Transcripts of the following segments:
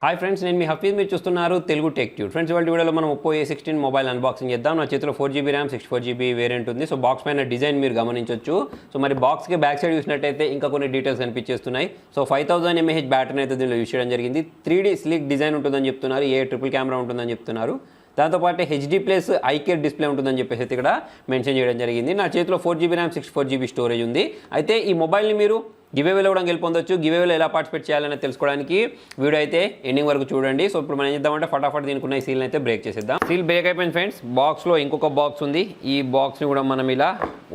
Hi friends, నేను మీ హఫీజ్. మీరు చూస్తున్నారు తెలుగు టెక్ ట్యూబ్. ఫ్రెండ్స్, ఇవాళ వీడియోలో మనం OPPO A16 మొబైల్ అన్బాక్సింగ్ చేద్దాం. నా చేతిలో 4GB ర్యామ్ 64GB వేరియంట్ ఉంది. సో బాక్స్ పైన డిజైన్ మీరు గమనించవచ్చు. సో మరి బాక్స్కి బ్యాక్ సైడ్ చూసినట్టయితే ఇంకా కొన్ని డీటెయిల్స్ కనిపించేస్తున్నాయి. సో 5000 mAh బ్యాటరీ అయితే దీనిలో యూస్ చేయడం జరిగింది. 3D స్లిక్ డిజైన్ ఉంటుందని చెప్తున్నారు. ట్రిపుల్ కెమెరా ఉంటుందని చెప్తున్నారు. దాంతోపాటు HD+ ఐకేర్ డిస్ప్లే ఉంటుందని చెప్పేసి ఇక్కడ మెన్షన్ చేయడం జరిగింది. నా చేతిలో 4GB ర్యామ్ 64GB స్టోరేజ్ ఉంది. అయితే ఈ మొబైల్ని మీరు గివేవేలో కూడా గెలుపొందొచ్చు. గివేవేలో ఎలా పార్టిసిపేట్ చేయాలని తెలుసుకోవడానికి వీడియో అయితే ఎండింగ్ వరకు చూడండి. సో ఇప్పుడు మనం ఏం చేద్దామంటే ఫటాఫట్ దీనికి ఉన్న ఈ సీల్ని అయితే బ్రేక్ చేసేద్దాం. సీల్ బ్రేక్ అయిపోయింది ఫ్రెండ్స్. బాక్స్లో ఇంకొక బాక్స్ ఉంది. ఈ బాక్స్ని కూడా మనం ఇలా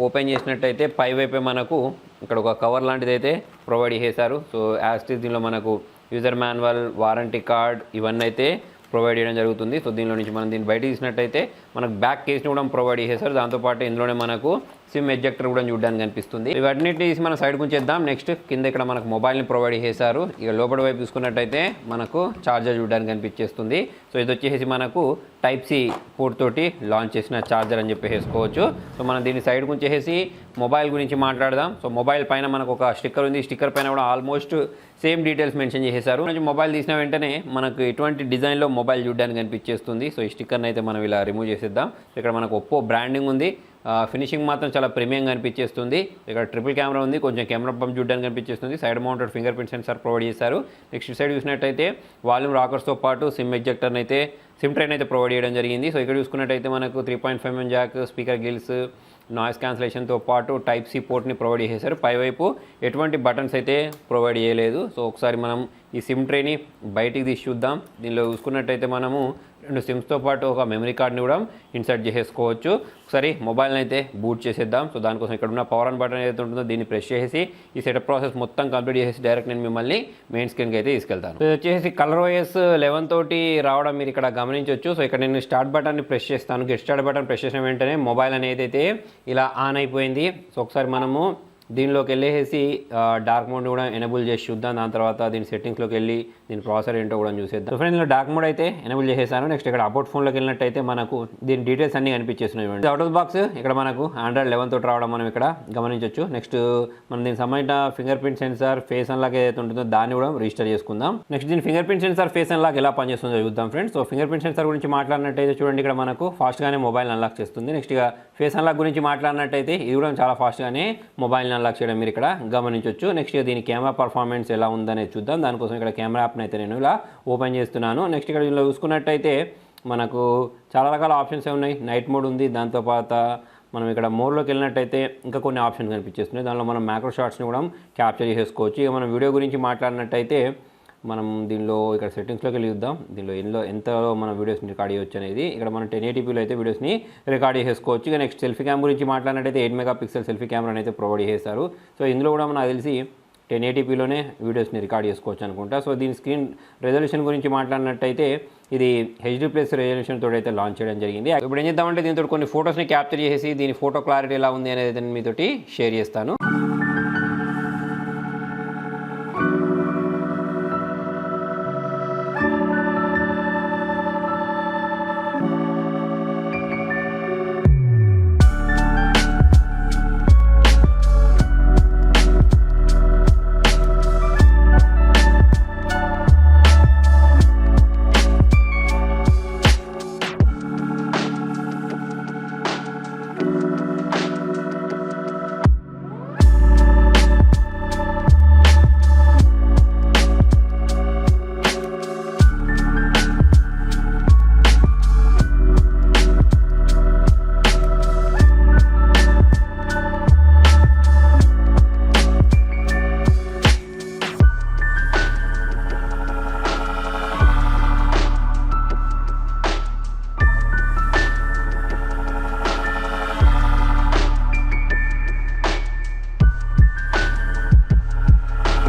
ఓపెన్ చేసినట్టయితే పై వైపే మనకు ఇక్కడ ఒక కవర్ లాంటిది అయితే ప్రొవైడ్ చేశారు. సో యాస్టిస్ దీనిలో మనకు యూజర్ మాన్యువల్, వారంటీ కార్డ్ ఇవన్నీ అయితే ప్రొవైడ్ చేయడం జరుగుతుంది. సో దీనిలో నుంచి మనం దీన్ని బయట తీసినట్టయితే మనకు బ్యాక్ కేస్ని కూడా ప్రొవైడ్ చేశారు. దాంతోపాటు ఇందులోనే మనకు సిమ్ ఎజెక్టర్ కూడా చూడడానికి కనిపిస్తుంది. ఇవన్నీ తీసి మన సైడ్ గురించి చేద్దాం. నెక్స్ట్ కింద ఇక్కడ మనకు మొబైల్ని ప్రొవైడ్ చేశారు. ఇక లోపల వైపు చూసుకున్నట్టయితే మనకు ఛార్జర్ చూడడానికి కనిపించేస్తుంది. సో ఇది వచ్చేసి మనకు Type-C పోర్ట్ తోటి లాంచ్ చేసిన ఛార్జర్ అని చెప్పేసుకోవచ్చు. సో మనం దీన్ని సైడ్ గురించి మొబైల్ గురించి మాట్లాడదాం. సో మొబైల్ పైన మనకు ఒక స్టిక్కర్ ఉంది. స్టిక్కర్ పైన కూడా ఆల్మోస్ట్ సేమ్ డీటెయిల్స్ మెన్షన్ చేశారు. మొబైల్ తీసిన వెంటనే మనకు ఎటువంటి డిజైన్లో మొబైల్ చూడడానికి కనిపించేస్తుంది. సో ఈ స్టిక్కర్ని అయితే మనం ఇలా రిమూవ్ చేసేద్దాం. ఇక్కడ మనకు OPPO బ్రాండింగ్ ఉంది. ఫినిషింగ్ మాత్రం చాలా ప్రీమియంగా అనిపించేస్తుంది. ఇక్కడ ట్రిపుల్ కెమెరా ఉంది. కొంచెం కెమెరా పంప్ చూడడానికి కనిపించేస్తుంది. Side mounted fingerprint sensor provide చేశారు. నెక్స్ట్ సైడ్ చూసినట్టయితే వాల్యూమ్ రాకర్స్తో పాటు సిమ్ ఎజెక్టర్ని అయితే సిమ్ ట్రైన్ అయితే ప్రొవైడ్ చేయడం జరిగింది. సో ఇక్కడ చూసుకున్నట్టయితే మనకు 3.5mm jack, speaker grills, noise క్యాన్సిలేషన్తో పాటు Type-C పోర్ట్ని ప్రొవైడ్ చేశారు. పైవైపు ఎటువంటి బటన్స్ అయితే ప్రొవైడ్ చేయలేదు. సో ఒకసారి మనం ఈ సిమ్ ట్రైని బయటికి తీసి చూద్దాం. దీనిలో చూసుకున్నట్టయితే మనము 2 సిమ్స్తో పాటు ఒక మెమరీ కార్డ్ని కూడా ఇన్సర్ట్ చేసేసుకోవచ్చు. ఒకసారి మొబైల్ని అయితే బూట్ చేసేద్దాం. సో దానికోసం ఇక్కడ ఉన్న పవర్ ఆన్ బటన్ ఏదైతే ఉంటుందో దీన్ని ప్రెస్ చేసి ఈ సెటప్ ప్రాసెస్ మొత్తం కంప్లీట్ చేసి డైరెక్ట్ నేను మిమ్మల్ని మెయిన్ స్క్రీన్కి అయితే తీసుకెళ్తాను. సో ఇది వచ్చేసి ColorOS 11 తోటి రావడం మీరు ఇక్కడ గమనించవచ్చు. సో ఇక్కడ నేను స్టార్ట్ బటన్ని ప్రెస్ చేస్తాను. గెట్ స్టార్ట్ బటన్ ప్రెస్ చేసిన వెంటనే మొబైల్ అనేది అయితే ఇలా ఆన్ అయిపోయింది. సో ఒకసారి మనము దీనిలోకి వెళ్ళేసి డార్క్ మోడ్ కూడా ఎనేబుల్ చేసి చూద్దాం. దాని తర్వాత దీని సెట్టింగ్స్లోకి వెళ్ళి దీని ప్రాసెసర్ ఏంటో కూడా చూసేద్దాం. సో ఫ్రెండ్స్, డార్క్ మోడ్ అయితే ఎనేబుల్ చేసేసాను. నెక్స్ట్ ఇక్కడ అబౌట్ ఫోన్లోకి వెళ్ళినట్టయితే మనకు దీని డీటెయిల్స్ అన్ని కనిపించేస్తున్నాయి. అవుట్ ఆఫ్ బాక్స్ ఇక్కడ మనకు Android 11 తోటి రావడం మనం ఇక్కడ గమనించవచ్చు. నెక్స్ట్ మనం దీనికి సంబంధించిన finger print censor, face unlock ఏదైతే ఉంటుందో దాన్ని కూడా రిజిస్టర్ చేసుకుందాం. నెక్స్ట్ దీని finger print censor, face unlock ఎలా పనిచేస్తుందో చూద్దాం friends. So finger print censor గురించి మాట్లాడినట్టయితే చూడండి, ఇక్కడ మనకు ఫాస్ట్గానే మొబైల్ అన్లాక్ చేస్తుంది. నెక్స్ట్ ఇక ఫేస్ అన్లాక్ గురించి మాట్లాడినట్టయితే ఇది కూడా చాలా ఫాస్ట్గానే మొబైల్ని అన్లాక్ చేయడం మీరు ఇక్కడ గమనించవచ్చు. నెక్స్ట్ దీని కెమెరా పర్ఫార్మెన్స్ ఎలా ఉందనేది చూద్దాం. దానికోసం ఇక్కడ కెమెరా యాప్ని అయితే నేను ఇలా ఓపెన్ చేస్తున్నాను. నెక్స్ట్ ఇక్కడ దీనిలో చూసుకున్నట్టయితే మనకు చాలా రకాల ఆప్షన్స్ ఉన్నాయి. నైట్ మోడ్ ఉంది. దాంతోపాటు మనం ఇక్కడ మోడ్లోకి వెళ్ళినట్టయితే ఇంకా కొన్ని ఆప్షన్స్ కనిపించేస్తున్నాయి. దానిలో మనం మ్యాక్రో షాట్స్ని కూడా క్యాప్చర్ చేసుకోవచ్చు. ఇక మనం వీడియో గురించి మాట్లాడినట్టయితే మనం దీనిలో ఇక్కడ సెట్టింగ్స్లోకి వెళ్ళి చూద్దాం. దీనిలో ఎంతలో మన వీడియోస్ని రికార్డ్ చేయవచ్చు అనేది. ఇక్కడ మనం 1080pలో అయితే వీడియోస్ని రికార్డ్ చేసుకోవచ్చు. ఇక నెక్స్ట్ సెల్ఫీ క్యామ్ గురించి మాట్లాడినట్టయితే 8 MP సెల్ఫీ కెమెరాని అయితే ప్రొవైడ్ చేశారు. సో ఇందులో కూడా నాకు తెలిసి 1080pలోనే వీడియోస్ని రికార్డ్ చేసుకోవచ్చు అనుకుంటా. సో దీని స్క్రీన్ రెజల్యూషన్ గురించి మాట్లాడినట్టయితే ఇది HD+ రెజల్యూషన్ తోటి అయితే లాంచ్ చేయడం జరిగింది. ఇప్పుడు ఏం చేద్దామంటే దీంతో కొన్ని ఫొటోస్ని క్యాప్చర్ చేసి దీని ఫోటో క్లారిటీ ఎలా ఉంది అనేది మీతోటి షేర్ చేస్తాను.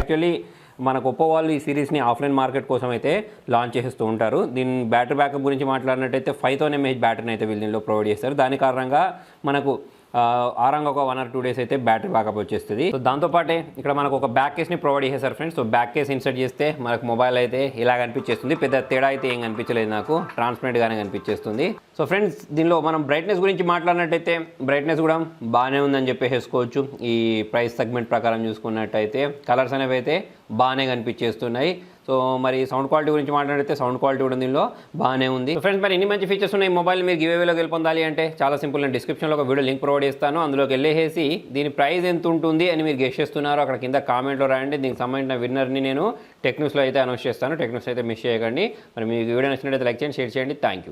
యాక్చువల్లీ మనకు OPPO వాళ్ళు ఈ సిరీస్ని ఆఫ్లైన్ మార్కెట్ కోసం అయితే లాంచ్ చేస్తూ ఉంటారు. దీని బ్యాటరీ బ్యాకప్ గురించి మాట్లాడినట్టయితే 5000 mAh బ్యాటరీని అయితే వీళ్ళు దీనిలో ప్రొవైడ్ చేస్తారు. దాని కారణంగా మనకు ఆరంగా ఒక 1 or 2 days అయితే బ్యాటరీ బ్యాకప్ వచ్చేస్తుంది. సో దాంతోపాటే ఇక్కడ మనకు ఒక బ్యాక్ కేస్ని ప్రొవైడ్ చేశారు friends. So back case insert చేస్తే మనకు మొబైల్ అయితే ఇలా కనిపించేస్తుంది. పెద్ద తేడా అయితే ఏం కనిపించలేదు, నాకు ట్రాన్స్పరెంట్గానే కనిపించేస్తుంది. సో ఫ్రెండ్స్, దీనిలో మనం బ్రైట్నెస్ గురించి మాట్లాడినట్టయితే బ్రైట్నెస్ కూడా బాగానే ఉందని చెప్పేసుకోవచ్చు. ఈ ప్రైస్ సెగ్మెంట్ ప్రకారం చూసుకున్నట్టయితే కలర్స్ అనేవి అయితే బాగానే కనిపించేస్తున్నాయి. సో మరి సౌండ్ క్వాలిటీ గురించి మాట్లాడితే సౌండ్ క్వాలిటీ కూడా దీనిలో బాగానే ఉంది. ఫ్రెండ్స్ మరి ఇన్ని మంచి ఫీచర్స్ ఉన్నాయి మొబైల్ మీరు గివ్ అవేలో గెలుపొందాలి అంటే చాలా సింపుల్. నేను డిస్క్రిప్షన్లో ఒక వీడియో లింక్ ప్రొవైడ్ చేస్తాను, అందులోకి వెళ్ళేసి దీని ప్రైస్ ఎంత ఉంటుంది అని మీరు గెస్ చేస్తున్నారు అక్కడ కింద కామెంట్లో రాయండి. దీనికి సంబంధించిన విన్నర్ని నేను టెక్ న్యూస్లో అయితే అనౌన్స్ చేస్తాను. టెక్ న్యూస్ అయితే మిస్ చేయకండి. మరి మీకు వీడియో నచ్చినట్లయితే లైక్ చేయండి, షేర్ చేయండి. Thank you.